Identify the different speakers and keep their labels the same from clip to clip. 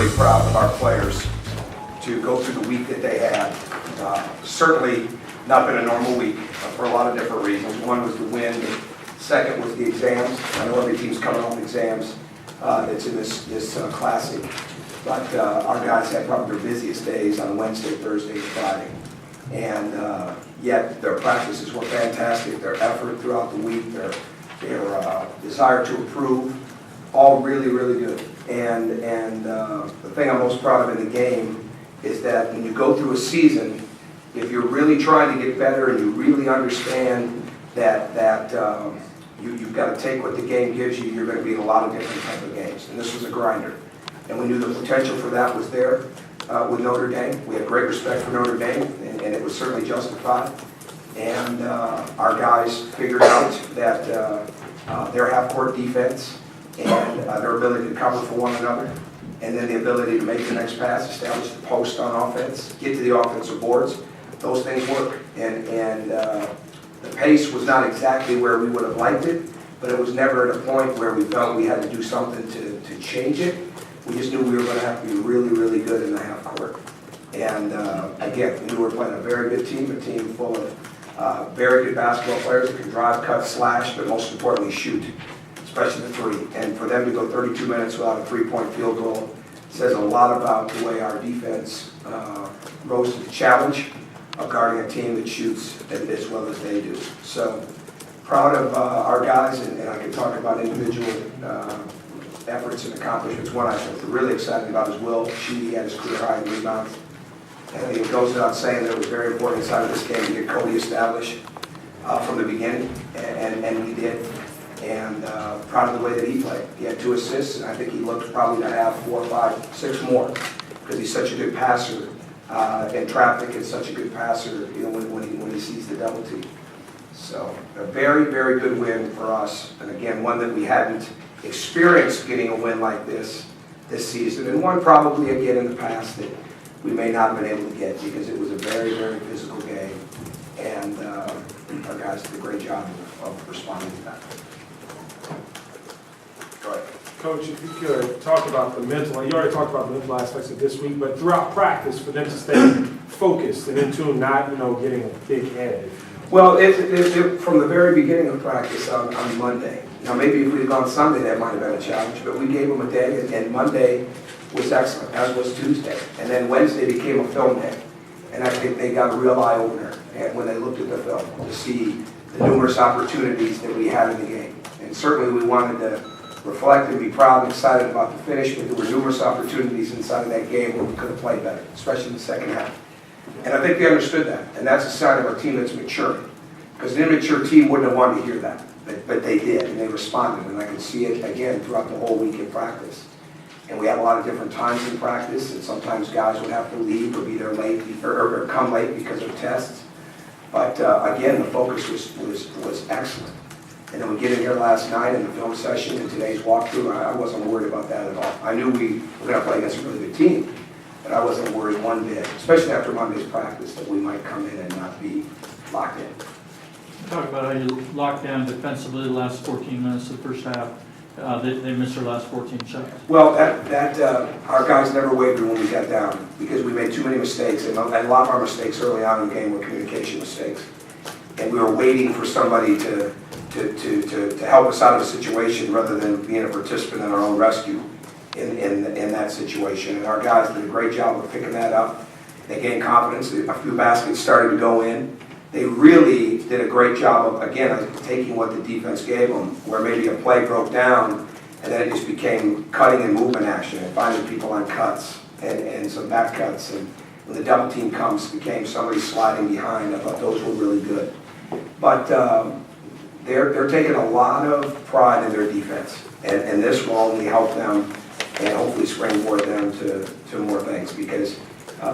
Speaker 1: really proud of our players to go through the week that they had. Certainly not been a normal week for a lot of different reasons. One was the win. Second was the exams. I know every team's coming off exams that's in this classic. But our guys had probably their busiest days on Wednesday, Thursday, and Friday. And yet their practices were fantastic. Their effort throughout the week, their desire to improve, all really, really good. And the thing I'm most proud of in the game is that when you go through a season, if you're really trying to get better and you really understand that you've got to take what the game gives you, you're going to be in a lot of different type of games. And this was a grinder. And we knew the potential for that was there with Notre Dame. We had great respect for Notre Dame, and it was certainly justified. And our guys figured out that their half-court defense and their ability to cover for one another, and then the ability to make the next pass, establish the post on offense, get to the offensive boards, those things work. And the pace was not exactly where we would have liked it, but it was never at a point where we felt we had to do something to change it. We just knew we were going to have to be really, really good in the half court. And again, we knew we were playing a very good team, a team full of very good basketball players that can drive, cut, slash, but most importantly shoot, especially the three. And for them to go 32 minutes without a three-point field goal says a lot about the way our defense rose to the challenge of guarding a team that shoots as well as they do. So proud of our guys, and I can talk about individual efforts and accomplishments. One I'm really excited about is Will. He had his career high in rebounds. And it goes without saying that it was very important inside of this game to get Cody established from the beginning, and we did. And proud of the way that he played. He had 2 assists, and I think he looked probably to have 4, 5, 6 more because he's such a good passer in traffic and such a good passer, you know, when he sees the double team. So a very, very good win for us, and again, one that we hadn't experienced getting a win like this season, and one probably again in the past that we may not have been able to get because it was a very, very physical game, and our guys did a great job of responding to that. Go ahead.
Speaker 2: Coach, if you could talk about the mental, you already talked about the mental aspects of this week, but throughout practice for them to stay focused and in tune, not, getting a big head.
Speaker 1: Well, from the very beginning of practice on Monday, now maybe if we had gone Sunday that might have been a challenge, but we gave them a day, and Monday was excellent, as was Tuesday. And then Wednesday became a film day. And I think they got a real eye-opener when they looked at the film to see the numerous opportunities that we had in the game. And certainly we wanted to reflect and be proud and excited about the finish, but there were numerous opportunities inside of that game where we could have played better, especially in the second half. And I think they understood that, and that's a sign of a team that's maturing. Because an immature team wouldn't have wanted to hear that, but they did, and they responded, and I could see it again throughout the whole week in practice. And we had a lot of different times in practice, and sometimes guys would have to leave or be there late or come late because of tests. But again, the focus was excellent. And then we get in here last night in the film session and today's walkthrough, I wasn't worried about that at all. I knew we were going to play against a really good team, but I wasn't worried one bit, especially after Monday's practice, that we might come in and not be locked in.
Speaker 3: Talk about how you locked down defensively the last 14 minutes of the first half. They missed their last 14 shots.
Speaker 1: Well, our guys never wavered when we got down because we made too many mistakes, and a lot of our mistakes early on in the game were communication mistakes. And we were waiting for somebody to help us out of a situation rather than being a participant in our own rescue in that situation. And our guys did a great job of picking that up. They gained confidence. A few baskets started to go in. They really did a great job of, again, taking what the defense gave them, where maybe a play broke down, and then it just became cutting and movement action and finding people on cuts and some back cuts. And when the double team comes, it became somebody sliding behind. I thought those were really good. But they're taking a lot of pride in their defense, and this will only help them and hopefully springboard them to more things, because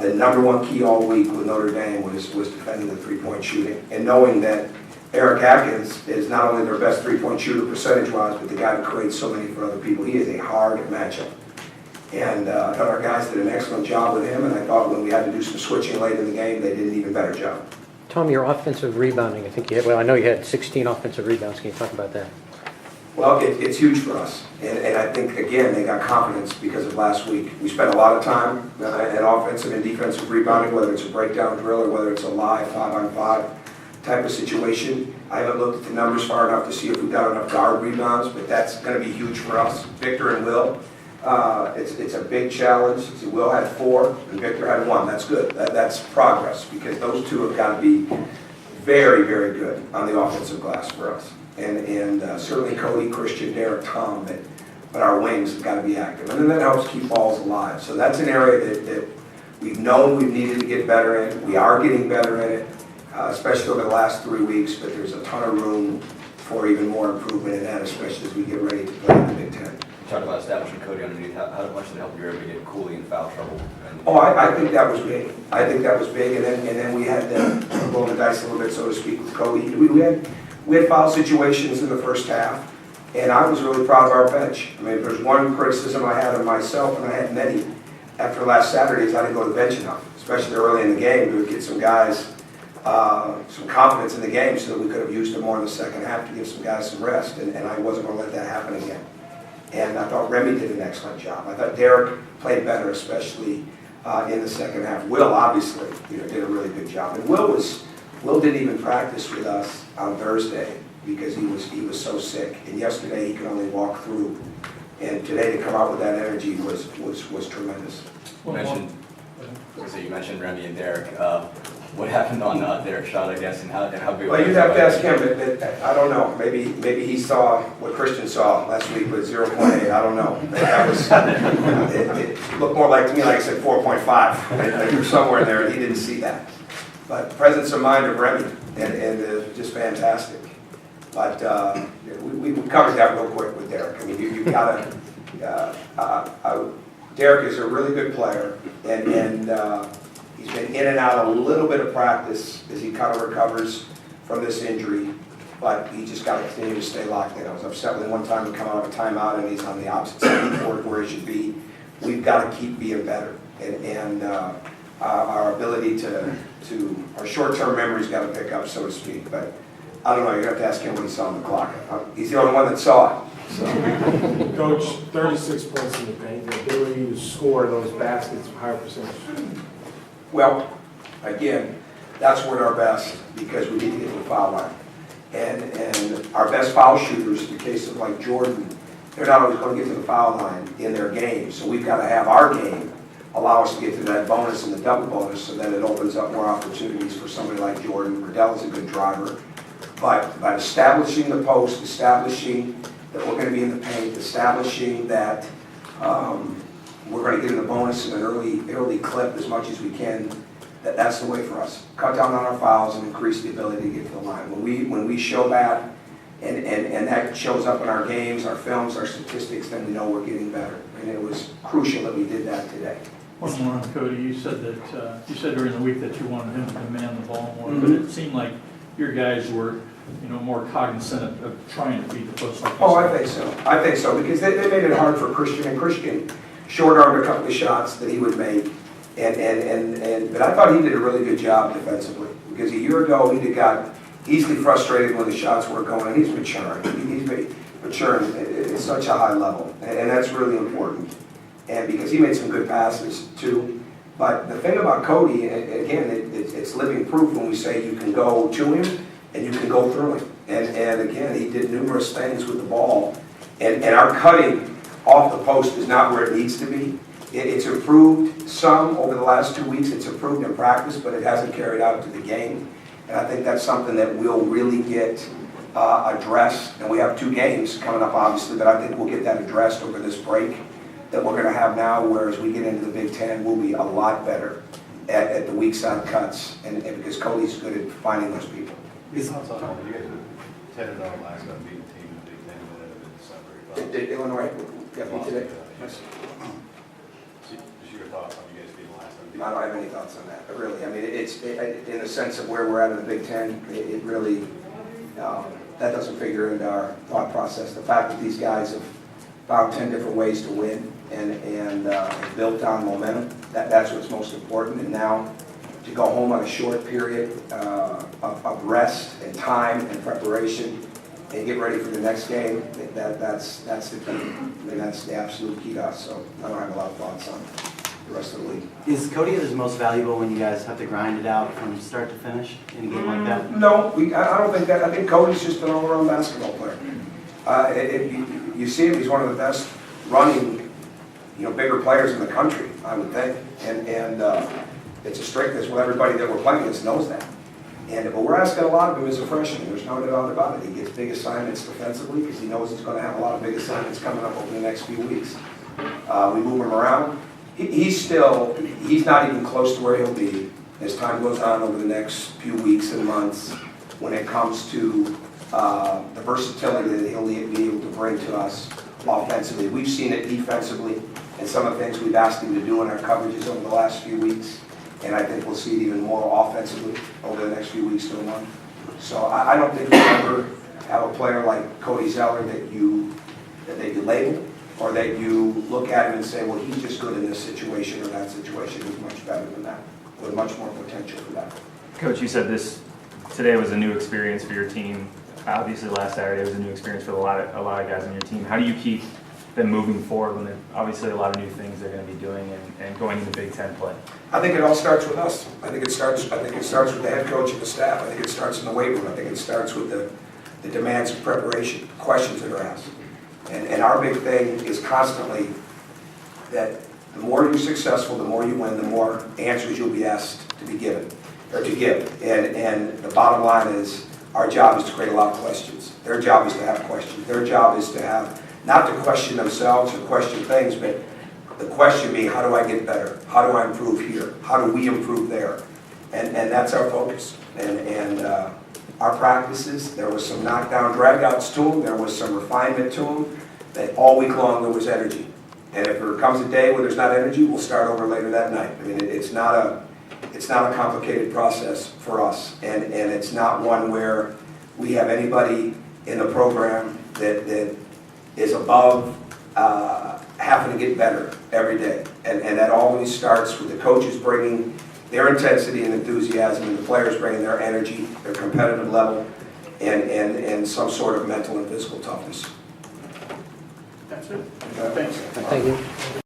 Speaker 1: the number one key all week with Notre Dame was defending the three-point shooting, and knowing that Eric Atkins is not only their best three-point shooter percentage-wise, but the guy who creates so many for other people. He is a hard matchup. And I thought our guys did an excellent job with him, and I thought when we had to do some switching late in the game, they did an even better job.
Speaker 4: Tom, your offensive rebounding, I think you had, well, I know you had 16 offensive rebounds. Can you talk about that?
Speaker 1: Well, it's huge for us, and I think, again, they got confidence because of last week. We spent a lot of time in offensive and defensive rebounding, whether it's a breakdown drill or whether it's a live 5-on-5 type of situation. I haven't looked at the numbers far enough to see if we've got enough guard rebounds, but that's going to be huge for us. Victor and Will, it's a big challenge. See, Will had 4 and Victor had 1. That's good. That's progress, because those two have got to be very, very good on the offensive glass for us. And certainly Cody, Christian, Derek, Tom, but our wings have got to be active. And then that helps keep balls alive. So that's an area that we've known we've needed to get better in. We are getting better in it, especially over the last 3 weeks, but there's a ton of room for even more improvement in that, especially as we get ready to play in the Big Ten.
Speaker 4: You talked about establishing Cody underneath. How much did it help you able to get Cooley in foul trouble?
Speaker 1: Oh, I think that was big. I think that was big, and then we had to roll the dice a little bit, so to speak, with Cody. We had foul situations in the first half, and I was really proud of our bench. I mean, if there's one criticism I had of myself, and I had many, after last Saturday, is I didn't go to the bench enough, especially early in the game. We would get some guys some confidence in the game so that we could have used them more in the second half to give some guys some rest, and I wasn't going to let that happen again. And I thought Remy did an excellent job. I thought Derek played better, especially in the second half. Will, obviously, did a really good job. And Will didn't even practice with us on Thursday because he was so sick. And yesterday he could only walk through. And today to come out with that energy was tremendous.
Speaker 4: You mentioned Remy and Derek. What happened on Derek's shot, I guess, and how big?
Speaker 1: Well, you'd have to ask him. I don't know. Maybe he saw what Christian saw last week with 0.8. I don't know. That was it looked more like to me, like I said, 4.5. Like you were somewhere in there, and he didn't see that. But the presence of mind of Remy and just fantastic. But we covered that real quick with Derek. I mean, you've got to. Derek is a really good player, and he's been in and out a little bit of practice as he kind of recovers from this injury, but he just got to continue to stay locked in. I was upset when one time he come out of a timeout and he's on the opposite side of the court where he should be. We've got to keep being better, and our ability to our short-term memory's got to pick up, so to speak. But I don't know. You're gonna have to ask him when he saw on the clock. He's the only one that saw it. So.
Speaker 2: Coach, 36 points in the paint, the ability to score those baskets, higher percentage.
Speaker 1: Well, again, that's where our best, because we need to get to the foul line. And our best foul shooters, in the case of like Jordan, they're not always going to get to the foul line in their game. So we've got to have our game allow us to get to that bonus and the double bonus so that it opens up more opportunities for somebody like Jordan. Riddell is a good driver. But by establishing the post, establishing that we're going to be in the paint, establishing that we're going to get in the bonus in an early clip as much as we can, that's the way for us. Cut down on our fouls and increase the ability to get to the line. When we show that, and that shows up in our games, our films, our statistics, then we know we're getting better. And it was crucial that we did that today.
Speaker 3: One more on Cody. You said during the week that you wanted him to command the ball more, but it seemed like your guys were, more cognizant of trying to beat the post.
Speaker 1: Oh, I think so. I think so, because they made it hard for Christian, and Christian short-armed a couple of shots that he would make, but I thought he did a really good job defensively, because a year ago he got easily frustrated when the shots weren't going, and he's maturing. He's maturing at such a high level, and that's really important. And because he made some good passes too. But the thing about Cody, again, it's living proof when we say you can go to him and you can go through him. And again, he did numerous things with the ball. And our cutting off the post is not where it needs to be. It's improved some over the last 2 weeks. It's improved in practice, but it hasn't carried out to the game. And I think that's something that we'll really get addressed. And we have 2 games coming up, obviously, but I think we'll get that addressed over this break that we're going to have now, whereas we get into the Big Ten, we'll be a lot better at the weak side cuts, and because Cody's good at finding those people.
Speaker 5: His thoughts on all you guys were 10-0 last time beating team in the Big Ten in December.
Speaker 1: Did Illinois get me today? Yes.
Speaker 5: Just your thoughts on you guys beating last time?
Speaker 1: I don't have any thoughts on that, really. I mean, it's in the sense of where we're at in the Big Ten, it really, that doesn't figure into our thought process. The fact that these guys have found 10 different ways to win and built on momentum, that's what's most important. And now to go home on a short period of rest and time and preparation and get ready for the next game, that's the key. I mean, that's the absolute key to us, so I don't have a lot of thoughts on the rest of the league.
Speaker 6: Is Cody at his most valuable when you guys have to grind it out from start to finish in a game like that?
Speaker 1: No, I don't think that. I think Cody's just an all-around basketball player. You see him, he's one of the best running, bigger players in the country, I would think. And it's a strength, well, everybody that we're playing against knows that. But we're asking a lot of him as a freshman. There's no doubt about it. He gets big assignments defensively because he knows he's going to have a lot of big assignments coming up over the next few weeks. We move him around. He's not even close to where he'll be as time goes on over the next few weeks and months when it comes to the versatility that he'll be able to bring to us offensively. We've seen it defensively and some of the things we've asked him to do in our coverages over the last few weeks. And I think we'll see it even more offensively over the next few weeks to a month. So I don't think you'll ever have a player like Cody Zeller that you label or that you look at him and say, well, he's just good in this situation or that situation. He's much better than that, with much more potential for that.
Speaker 7: Coach, you said today was a new experience for your team. Obviously, last Saturday was a new experience for a lot of guys on your team. How do you keep them moving forward when there obviously a lot of new things they're going to be doing and going into Big Ten play?
Speaker 1: I think it all starts with us. I think it starts with the head coach and the staff. I think it starts in the weight room. I think it starts with the demands of preparation, questions that are asked. And our big thing is constantly that the more you're successful, the more you win, the more answers you'll be asked to be given or to give. And the bottom line is our job is to create a lot of questions. Their job is to have questions. Their job is to have not to question themselves or question things, but the question being, how do I get better? How do I improve here? How do we improve there? And that's our focus. And our practices, there was some knockdown drag-outs to them. There was some refinement to them. That all week long there was energy. And if there comes a day where there's not energy, we'll start over later that night. I mean, it's not a complicated process for us. And it's not one where we have anybody in the program that is above having to get better every day. And that always starts with the coaches bringing their intensity and enthusiasm and the players bringing their energy, their competitive level, and some sort of mental and physical toughness.
Speaker 3: That's it. Thanks.
Speaker 8: Thank you.